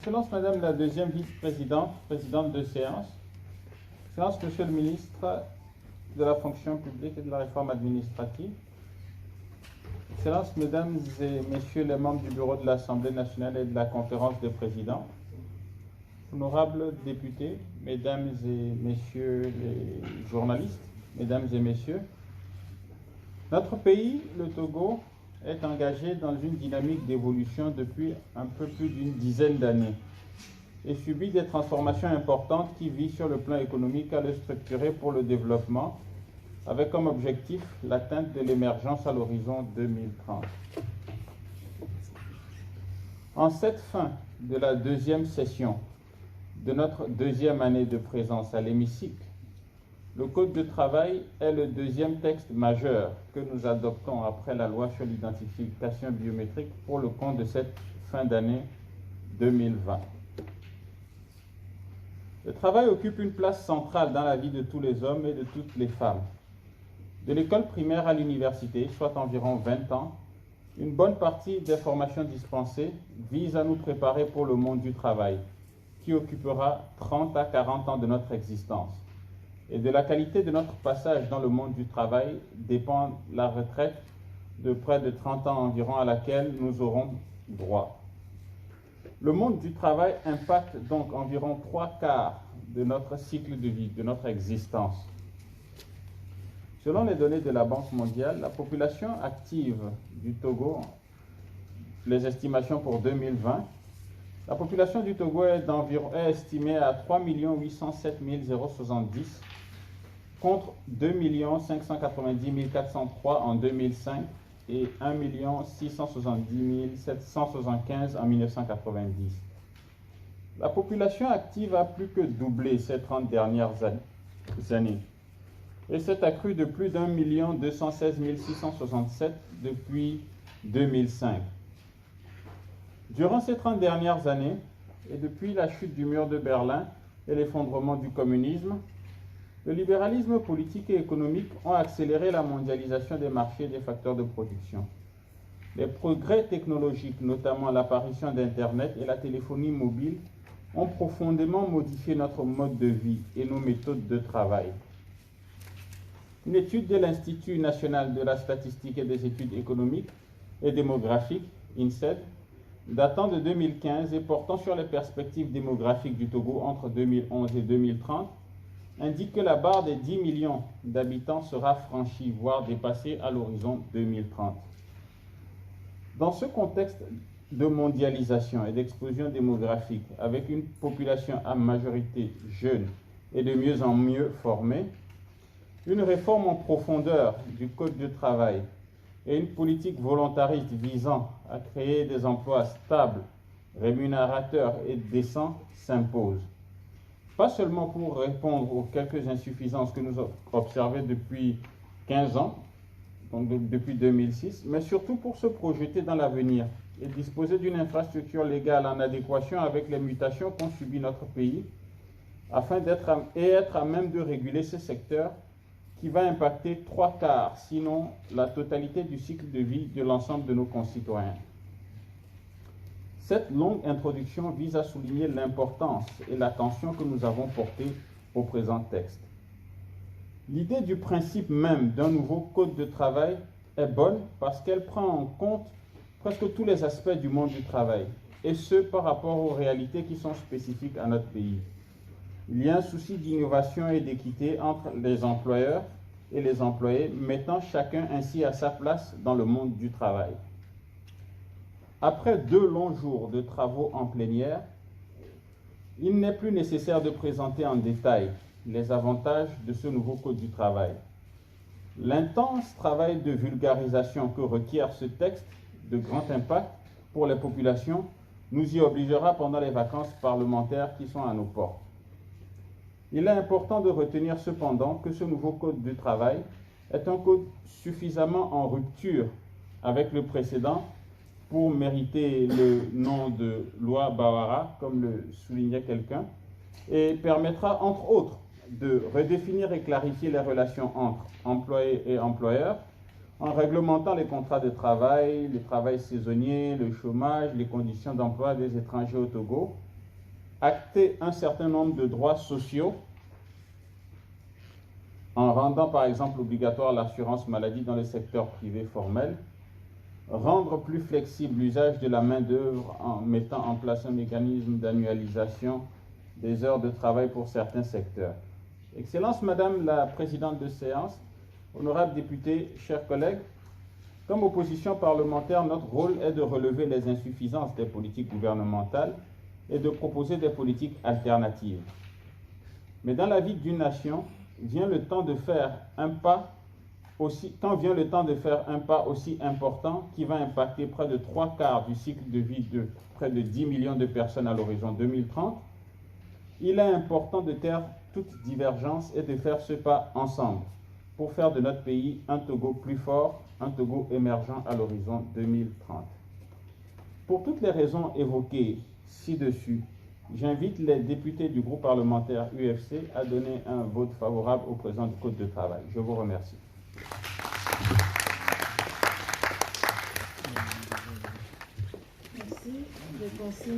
Je lance Madame la deuxième vice-présidente, présidente de séance. Je lance Monsieur le ministre de la fonction publique et de la réforme administrative. Excellences, Mesdames et Messieurs les membres du bureau de l'Assemblée nationale et de la conférence des présidents, honorables députés, Mesdames et Messieurs les journalistes, Mesdames et Messieurs, notre pays, le Togo, est engagé dans une dynamique d'évolution depuis un peu plus d'une dizaine d'années et subit des transformations importantes qui visent sur le plan économique à le structurer pour le développement, avec comme objectif l'atteinte de l'émergence à l'horizon 2030. En cette fin de la deuxième session de notre deuxième année de présence à l'hémicycle, le Code de travail est le deuxième texte majeur que nous adoptons après la loi sur l'identification biométrique pour le compte de cette fin d'année 2020. Le travail occupe une place centrale dans la vie de tous les hommes et de toutes les femmes. De l'école primaire à l'université, soit environ 20 ans, une bonne partie des formations dispensées vise à nous préparer pour le monde du travail, qui occupera 30 à 40 ans de notre existence. Et de la qualité de notre passage dans le monde du travail dépend la retraite de près de 30 ans environ à laquelle nous aurons droit. Le monde du travail impacte donc environ 3/4 de notre cycle de vie, de notre existence. Selon les données de la Banque mondiale, la population active du Togo, les estimations pour 2020, la population du Togo est estimée à 3 807 070 contre 2 590 403 en 2005 et 1 670 775 en 1990. La population active a plus que doublé ces 30 dernières années et s'est accrue de plus d'1 216 667 depuis 2005. Durant ces 30 dernières années, et depuis la chute du mur de Berlin et l'effondrement du communisme, le libéralisme politique et économique ont accéléré la mondialisation des marchés et des facteurs de production. Les progrès technologiques, notamment l'apparition d'Internet et la téléphonie mobile, ont profondément modifié notre mode de vie et nos méthodes de travail. Une étude de l'Institut national de la statistique et des études économiques et démographiques, INSEAD, datant de 2015 et portant sur les perspectives démographiques du Togo entre 2011 et 2030, indique que la barre des 10 millions d'habitants sera franchie, voire dépassée à l'horizon 2030. Dans ce contexte de mondialisation et d'explosion démographique, avec une population à majorité jeune et de mieux en mieux formée, une réforme en profondeur du Code du travail et une politique volontariste visant à créer des emplois stables, rémunérateurs et décents s'imposent. Pas seulement pour répondre aux quelques insuffisances que nous avons observées depuis 15 ans, donc depuis 2006, mais surtout pour se projeter dans l'avenir et disposer d'une infrastructure légale en adéquation avec les mutations qu'ont subi notre pays, afin d'être à même de réguler ce secteur qui va impacter 3/4, sinon la totalité du cycle de vie de l'ensemble de nos concitoyens. Cette longue introduction vise à souligner l'importance et l'attention que nous avons portée au présent texte. L'idée du principe même d'un nouveau code de travail est bonne parce qu'elle prend en compte presque tous les aspects du monde du travail, et ce par rapport aux réalités qui sont spécifiques à notre pays. Il y a un souci d'innovation et d'équité entre les employeurs et les employés, mettant chacun ainsi à sa place dans le monde du travail. Après 2 longs jours de travaux en plénière, il n'est plus nécessaire de présenter en détail les avantages de ce nouveau Code du travail. L'intense travail de vulgarisation que requiert ce texte de grand impact pour les populations nous y obligera pendant les vacances parlementaires qui sont à nos portes. Il est important de retenir cependant que ce nouveau Code du travail est un code suffisamment en rupture avec le précédent pour mériter le nom de loi Bawara, comme le soulignait quelqu'un, et permettra entre autres de redéfinir et clarifier les relations entre employés et employeurs, en réglementant les contrats de travail, le travail saisonnier, le chômage, les conditions d'emploi des étrangers au Togo, acter un certain nombre de droits sociaux en rendant par exemple obligatoire l'assurance maladie dans le secteur privé formel, rendre plus flexible l'usage de la main-d'œuvre en mettant en place un mécanisme d'annualisation des heures de travail pour certains secteurs. Excellence Madame la Présidente de séance, honorables députés, chers collègues, comme opposition parlementaire, notre rôle est de relever les insuffisances des politiques gouvernementales et de proposer des politiques alternatives. Mais dans la vie d'une nation, vient le temps de faire un pas aussi important qui va impacter près de 3/4 du cycle de vie de près de 10 millions de personnes à l'horizon 2030, il est important de taire toute divergence et de faire ce pas ensemble pour faire de notre pays un Togo plus fort, un Togo émergent à l'horizon 2030. Pour toutes les raisons évoquées ci-dessus, j'invite les députés du groupe parlementaire UFC à donner un vote favorable au présent Code de travail. Je vous remercie. Merci.